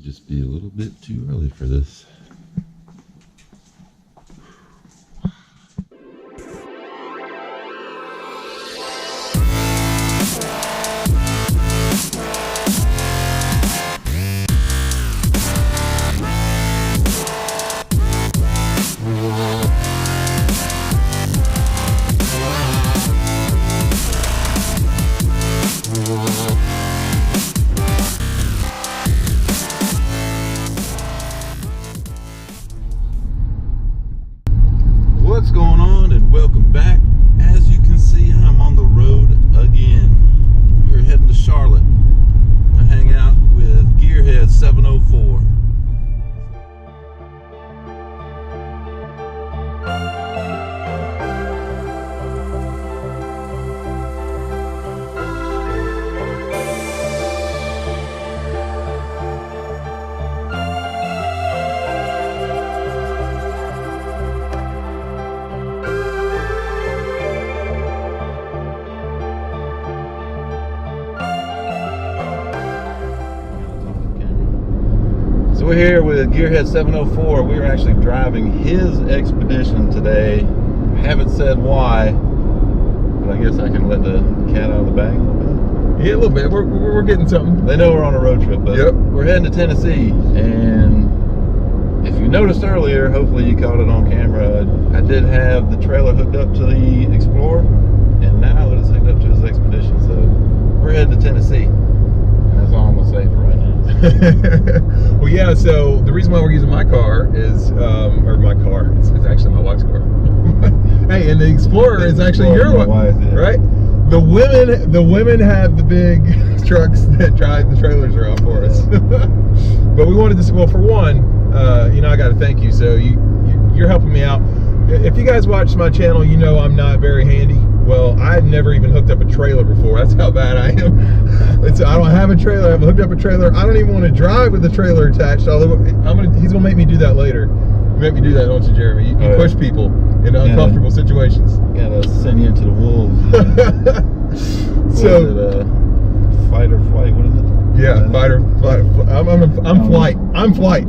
just be a little bit too early for this. What's going on, and welcome back. As you can see, I'm on the road again. We're heading to Charlotte to hang out with GearHead704. So we're here with GearHead704. We're actually driving his expedition today. Haven't said why, but I guess I can let the cat out of the bag a little bit. Yeah, a little bit. We're getting something. They know we're on a road trip, but Yep. We're heading to Tennessee. And if you noticed earlier, hopefully you caught it on camera, I did have the trailer hooked up to the Explorer, and now it is hooked up to his expedition. So we're heading to Tennessee. And that's all I'm gonna say for right now. Well, yeah, so the reason why we're using my car is, or my car, it's actually my wife's car. Hey, and the Explorer is actually your one, right? The women have the big trucks that drive the trailers around for us. But we wanted to, well, for one, I got to thank you. So you're helping me out. If you guys watch my channel, you know I'm not very handy. Well, I've never even hooked up a trailer before. That's how bad I am. I don't have a trailer. I haven't hooked up a trailer. I don't even want to drive with the trailer attached. Although he's gonna make me do that later. You make me do that, don't you, Jeremy? You push people in uncomfortable situations. Gotta send you into the wolves. So fight or flight. What is it? Yeah, fight or flight. I'm flight.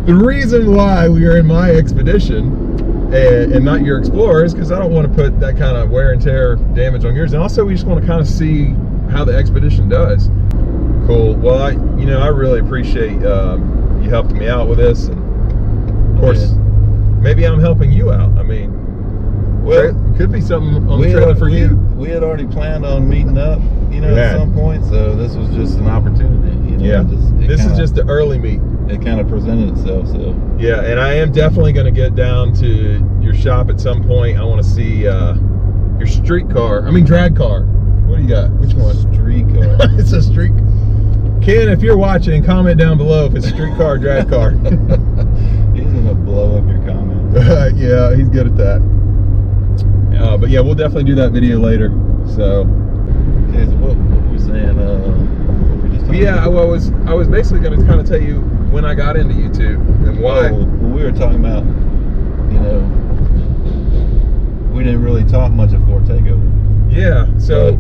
The reason why we are in my expedition and not your Explorer is because I don't want to put that kind of wear and tear damage on yours, and also we just want to kind of see how the expedition does. Cool. Well, I really appreciate you helping me out with this, and of course, maybe I'm helping you out. I mean, well, it could be something on the trailer for you. We had already planned on meeting up, at some point, so this was just an opportunity. Yeah. This is just the early meet. It kind of presented itself, so. Yeah, and I am definitely going to get down to your shop at some point. I want to see your drag car. What do you got? Which one? Street car. It's a street. Ken, if you're watching, comment down below if it's a street car or drag car. He's going to blow up your comments. Yeah, he's good at that. But yeah, we'll definitely do that video later. So. Okay, so what were we saying? Well, I was basically going to kind of tell you when I got into YouTube and why. Well, we were talking about, we didn't really talk much at Fort Takeover. Yeah, so. But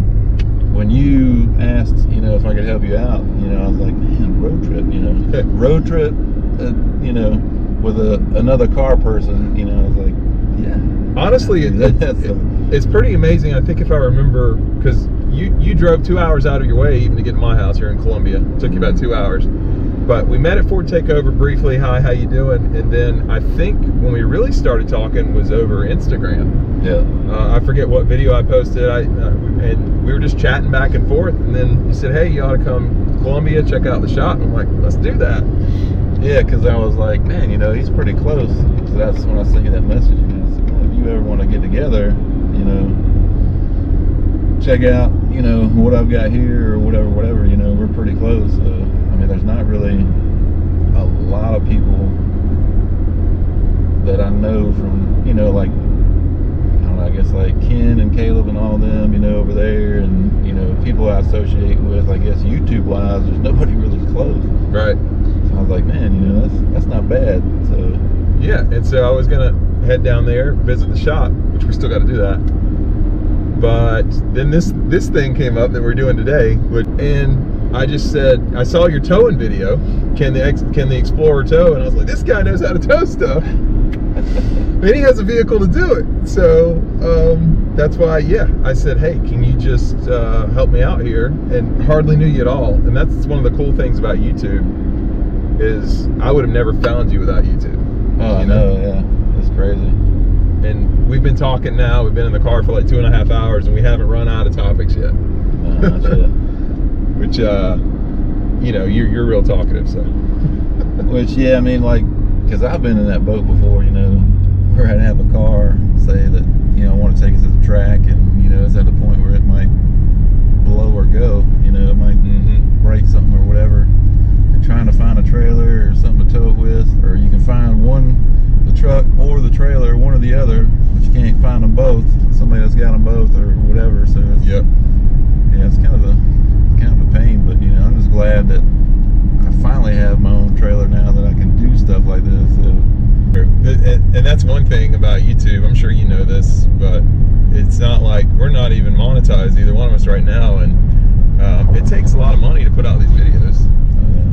when you asked, if I could help you out, I was like, man, road trip, road trip, with another car person, I was like, yeah. Honestly, it's pretty amazing. I think if I remember, because you drove 2 hours out of your way even to get to my house here in Columbia. It took you about 2 hours. But we met at Fort Takeover briefly. Hi, how you doing? And then I think when we really started talking was over Instagram. Yeah. I forget what video I posted. And we were just chatting back and forth. And then you said, hey, you ought to come to Columbia, check out the shop. And I'm like, let's do that. Yeah, because I was like, man, he's pretty close. So that's when I sent you that message. I said, man, if you ever want to get together, check out, what I've got here or whatever, we're pretty close. So, I mean, there's not really a lot of people that I know from, like, I don't know, I guess like Ken and Caleb and all of them, over there, and, people I associate with, I guess, YouTube-wise, there's nobody really close. Right. So I was like, man, that's not bad. So. Yeah, and so I was going to head down there, visit the shop, which we still got to do that. But then this thing came up that we're doing today, and I just said, I saw your towing video. Can the Explorer tow? And I was like, this guy knows how to tow stuff. And he has a vehicle to do it. So that's why, yeah, I said, hey, can you just help me out here? And hardly knew you at all. And that's one of the cool things about YouTube is I would have never found you without YouTube. Oh, I know, yeah. It's crazy. And we've been talking now. We've been in the car for like 2.5 hours, and we haven't run out of topics yet. Not yet. Which, you know, you're real talkative, so. Which, yeah, I mean, like, because I've been in that boat before, you know, where I'd have a car, say that, you know, I want to take it to the track, and, you know, it's at the point where it might blow or go, you know, it might break something or whatever. You're trying to find a trailer or something to tow it with, or you can find the truck or the trailer, one or the other, but you can't find them both. Somebody else got them both or whatever, so it's, yeah, it's kind of a pain, but, you know, I'm just glad that I finally have my own trailer now that I can do stuff like this. So. And that's one thing about YouTube. I'm sure you know this, but it's not like we're not even monetized, either one of us right now, and it takes a lot of money to put out these videos.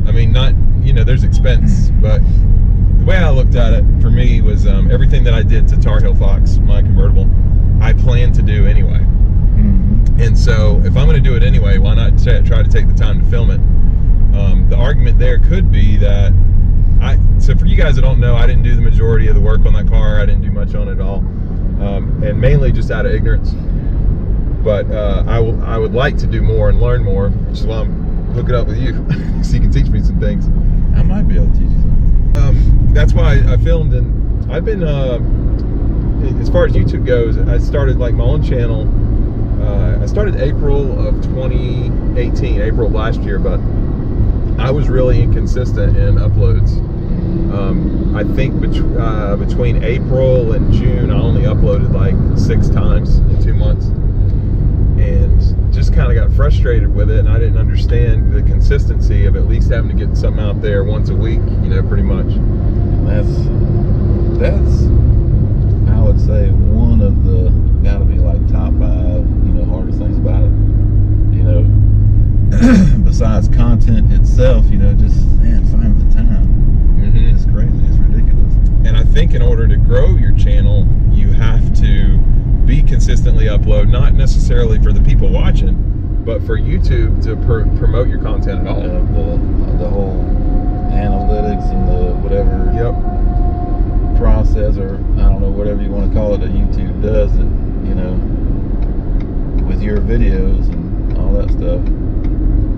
I mean, not, you know, there's expense, but the way I looked at it for me was everything that I did to Tar Heel Fox, my convertible, I planned to do anyway. And so if I'm going to do it anyway, why not try to take the time to film it? The argument there could be that so for you guys that don't know, I didn't do the majority of the work on that car. I didn't do much on it at all, and mainly just out of ignorance. But I would like to do more and learn more, which is why I'm hooking up with you, so you can teach me some things. I might be able to teach you something. That's why I filmed, and I've been, as far as YouTube goes, I started like my own channel. I started April of 2018, April of last year, but I was really inconsistent in uploads. I think between April and June, I only uploaded like 6 times in 2 months, and just kind of got frustrated with it, and I didn't understand the consistency of at least having to get something out there once a week, you know, pretty much. That's I would say one of the gotta be like top 5, you know, hardest things about it, you know. Besides content itself, you know, just, man, finding the time. It's crazy, it's ridiculous. And I think in order to grow your channel, you have to be consistently upload, not necessarily for the people watching, but for YouTube to promote your content at all. The whole analytics and the whatever process, or I don't know, whatever you want to call it, that YouTube does it, you know, with your videos and all that stuff.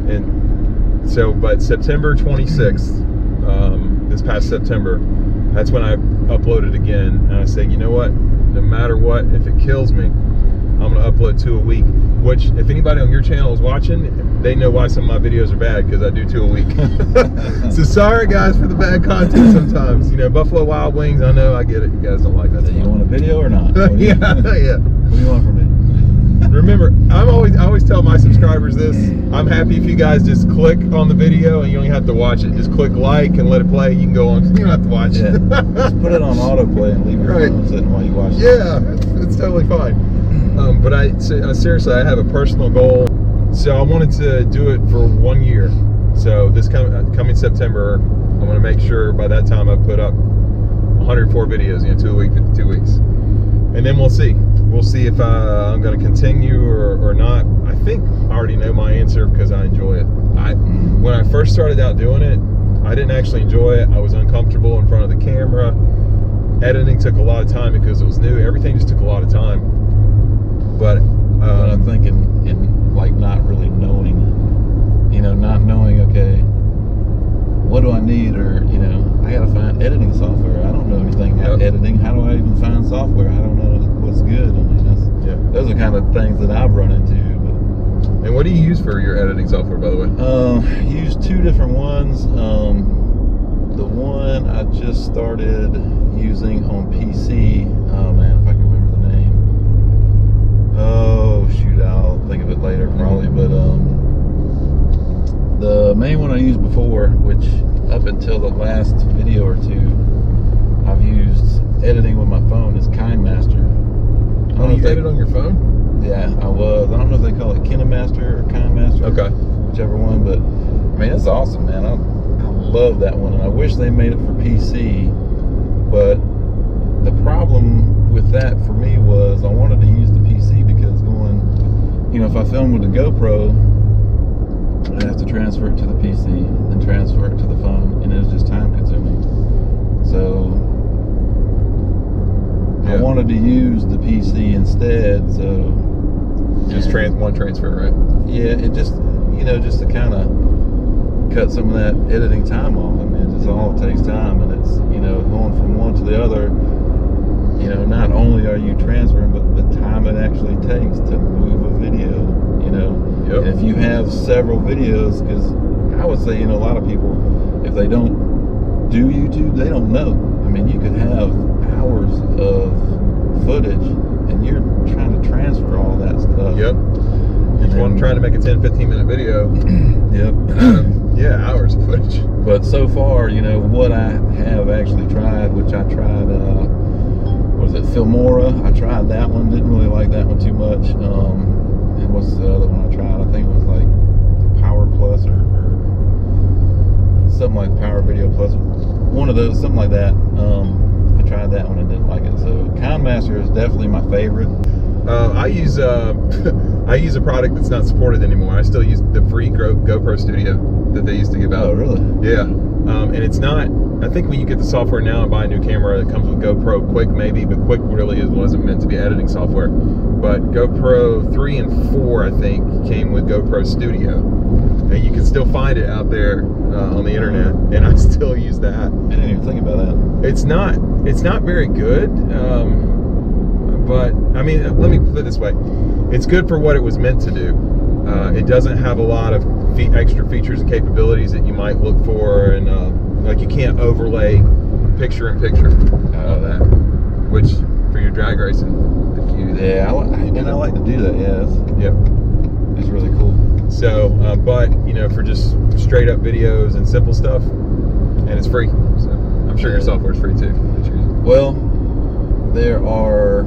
And so, but September 26th, this past September, that's when I uploaded again, and I said, you know what, no matter what, if it kills me, I'm going to upload 2 a week, which, if anybody on your channel is watching, they know why some of my videos are bad, because I do 2 a week. So sorry, guys, for the bad content sometimes. You know, Buffalo Wild Wings, I know, I get it. You guys don't like that. So you want a video or not? Yeah. What do you want from me? Remember, I always tell my subscribers this. I'm happy if you guys just click on the video and you don't even have to watch it. Just click like and let it play. You can go on. You don't have to watch it. Just put it on autoplay and leave your phone sitting while you watch it. Yeah, it's totally fine. But seriously, I have a personal goal. So I wanted to do it for 1 year. So this coming September, I'm going to make sure by that time I put up 104 videos, you know, 2 a week, 52 weeks. And then we'll see. We'll see if I'm going to continue or not. I think I already know my answer because I enjoy it. When I first started out doing it, I didn't actually enjoy it. I was uncomfortable in front of the camera. Editing took a lot of time because it was new. Everything just took a lot of time. But I'm thinking in like not really knowing, you know, not knowing, okay, what do I need, or, you know, I gotta find editing software. I don't know anything about editing. How do I even find software? I don't know what's good. I mean, those are kind of things that I've run into. But. And what do you use for your editing software, by the way? I use 2 different ones. The one I just started using on PC, oh man, if I can remember the name. Oh shoot, I'll think of it later probably, but the main one I used before, which up until the last video or 2 I've used editing with my phone, is KineMaster. Oh, you edit on your phone? Yeah, I was. I don't know if they call it KineMaster or KineMaster. Okay. whichever one. But I mean, it's awesome, man. I love that one, and I wish they made it for PC. But the problem with that for me was I wanted to use the PC because if I film with the GoPro, I have to transfer it to the PC, then transfer it to the phone, and it was just time consuming. So I wanted to use the PC instead. So just one transfer, right? Yeah, it just just to kind of cut some of that editing time off. I mean, it's all it takes time, and it's going from one to the other. Not only are you transferring, but the time it actually takes to move a video. Yep. And if you have several videos, because I would say, a lot of people, if they don't do YouTube, they don't know. I mean, you could have hours of footage, and you're trying to transfer all that stuff. Yep. Each one trying to make a 10-15 minute video. Yep. Hours of footage. But so far, what I have actually tried, which I tried, what is it, Filmora? I tried that one, didn't really like that one too much. And what's the other one I tried? I think it was like Power Plus or something like Power Video Plus. One of those, something like that. I tried that one and didn't like it. So KineMaster is definitely my favorite. I use a product that's not supported anymore. I still use the free GoPro Studio that they used to give out. Oh, really? Yeah. And it's not. I think when you get the software now and buy a new camera, it comes with GoPro Quick maybe, but Quick really wasn't meant to be editing software. But GoPro 3 and 4, I think, came with GoPro Studio. And you can still find it out there on the internet, and I still use that. I didn't even think about that. It's not very good, but I mean, let me put it this way: it's good for what it was meant to do. It doesn't have a lot of extra features and capabilities that you might look for, and like you can't overlay picture-in-picture that, which for your drag racing. Yeah, I like to do that. Yeah, it's really cool. So, but for just straight up videos and simple stuff, and it's free. So I'm sure your software's free too. Well, there are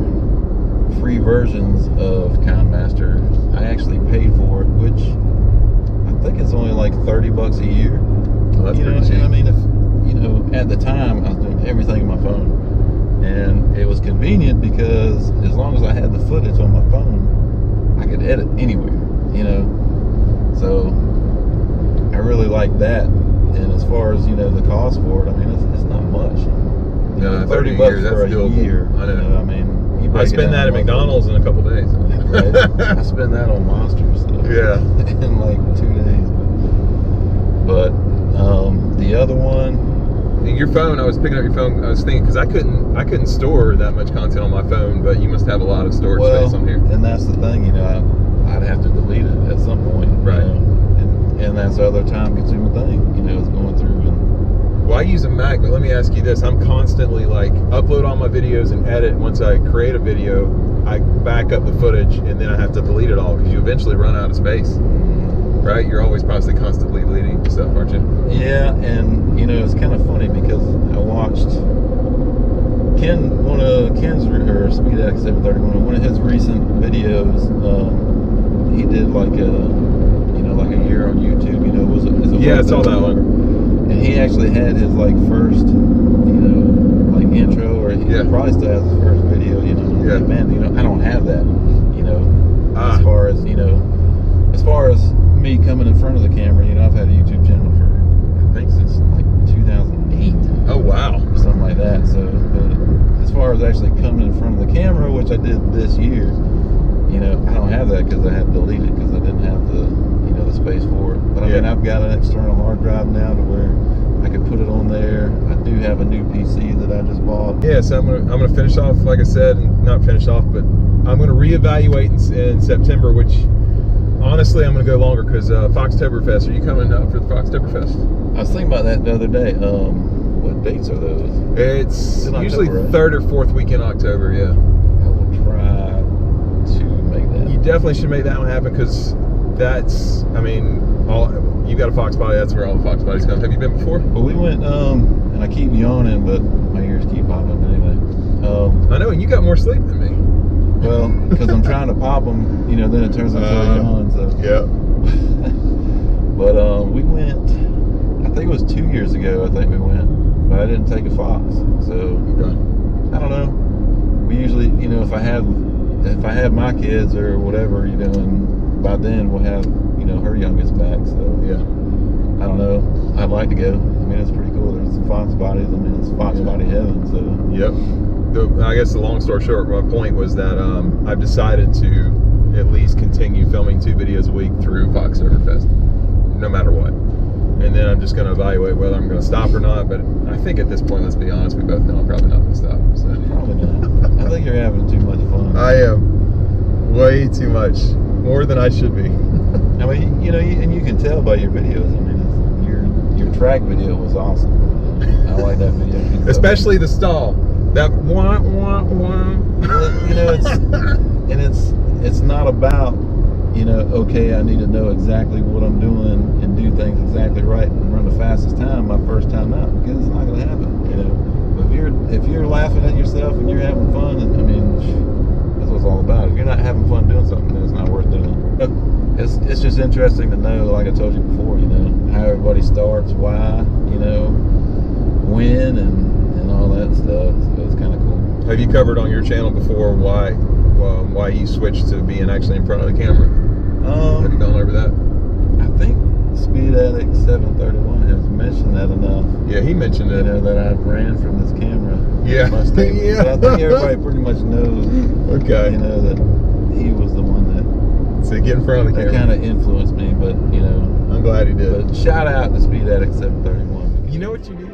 free versions of KineMaster. I actually paid for it, which I think it's only like $30 a year. Well, that's pretty cheap. I mean, if at the time I was doing everything on my phone, and it was convenient because as long as I had the footage on my phone, I could edit anywhere. So I really like that. And as far as the cost for it, I mean, it's not much. No, $30 for a year. I know. I mean, I spend that at McDonald's in a couple days. Right? I spend that on monster stuff. Yeah. In like 2 days. But the other one. Your phone, I was picking up your phone, I was thinking, because I couldn't store that much content on my phone, but you must have a lot of storage space on here. And that's the thing, I'd have to delete it at some point. Right. And that's the other time consuming thing, is going through and... Well, I use a Mac, but let me ask you this. I'm constantly upload all my videos and edit. Once I create a video, I back up the footage and then I have to delete it all because you eventually run out of space. Right? You're always constantly deleting stuff, aren't you? Yeah, and it's kind of funny because I watched one of Ken's, or SpeedX731, one of his recent videos. He did like a year on YouTube. Yeah, I saw that one. And he actually had his first, intro, or he probably still has his first video. Yeah. Like, man, I don't have that. As far as me coming in front of the camera, I've had a YouTube channel for I think since 2008. Oh wow, or something like that. So, but as far as actually coming in front of the camera, which I did this year, I don't have that because I had to delete it because I didn't have the the space for it. But I mean, I've got an external hard drive now to where I can put it on there. I do have a new PC that I just bought. Yeah, so I'm gonna finish off, like I said, and not finish off, but I'm gonna reevaluate in September, which. Honestly, I'm going to go longer because Foxtoberfest. Are you coming up for the Foxtoberfest? I was thinking about that the other day. What dates are those? It's usually October, right? 3rd or 4th week in October, yeah. I will try to make that. You definitely should make that one happen because that's, I mean, you got a Fox body, that's where all the Fox bodies come. Have you been before? Well, we went, and I keep yawning, but my ears keep popping, but anyway. I know, and you got more sleep than me. Well, because I'm trying to pop them, then it turns into a yawn. So yeah. But we went, I think it was 2 years ago, I think we went, but I didn't take a Fox. So, I don't know. We usually, you know, if I have my kids or whatever, you know, and by then we'll have, you know, her youngest back. So, yeah. I don't know. I'd like to go. I mean, it's pretty cool. There's Fox bodies. I mean, it's Fox body heaven. So, yep. I guess the long story short, my point was that I've decided to at least continue filming 2 videos a week through Fox Serverfest, no matter what. And then I'm just going to evaluate whether I'm going to stop or not. But I think at this point, let's be honest, we both know I'm probably not going to stop. So. Probably not. I think you're having too much fun. I am way too much, more than I should be. I mean, you know, and you can tell by your videos. I mean, your track video was awesome. I like that video. Especially the stall. That wah wah wah. You know, it's not about, you know, okay, I need to know exactly what I'm doing and do things exactly right and run the fastest time my first time out, because it's not going to happen. You know, but if you're laughing at yourself and you're having fun, and I mean, that's what it's all about. If you're not having fun doing something, then it's not worth doing. It's just interesting to know, like I told you before, you know, how everybody starts, why, you know, when, and all that stuff. So it's kind of cool. Have you covered on your channel before why you switched to being actually in front of the camera? Have you gone over that? I think GearHead704 has mentioned that enough. Yeah, he mentioned it. You know, that I ran from this camera. Yeah. Yeah. So I think everybody pretty much knows. Okay. You know, that he was the one that. So get in front of the camera. That kind of influenced me, but you know. I'm glad he did. But shout out to GearHead704. You know what you need?